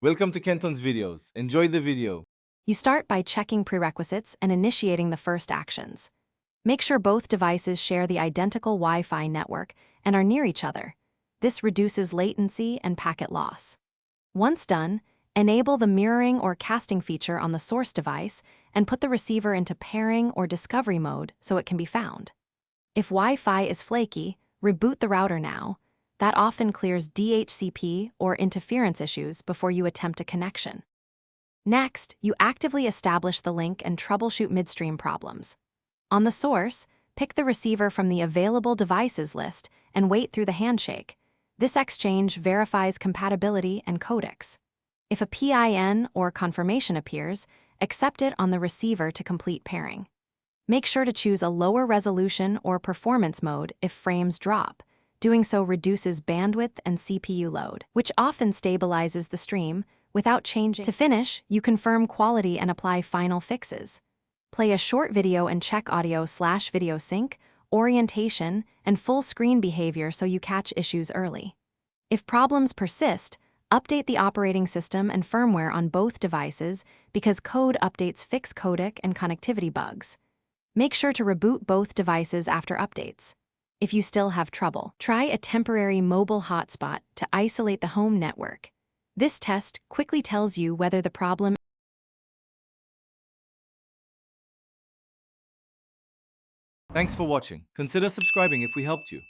Welcome to Kenton's videos. Enjoy the video. You start by checking prerequisites and initiating the first actions. Make sure both devices share the identical Wi-Fi network and are near each other. This reduces latency and packet loss. Once done, enable the mirroring or casting feature on the source device and put the receiver into pairing or discovery mode so it can be found. If Wi-Fi is flaky, reboot the router now. That often clears DHCP or interference issues before you attempt a connection. Next, you actively establish the link and troubleshoot midstream problems. On the source, pick the receiver from the available devices list and wait through the handshake. This exchange verifies compatibility and codecs. If a PIN or confirmation appears, accept it on the receiver to complete pairing. Make sure to choose a lower resolution or performance mode if frames drop. Doing so reduces bandwidth and CPU load, which often stabilizes the stream without changing. To finish, you confirm quality and apply final fixes. Play a short video and check audio/video sync, orientation, and full screen behavior so you catch issues early. If problems persist, update the operating system and firmware on both devices because code updates fix codec and connectivity bugs. Make sure to reboot both devices after updates. If you still have trouble, try a temporary mobile hotspot to isolate the home network. This test quickly tells you whether the problem. Thanks for watching. Consider subscribing if we helped you.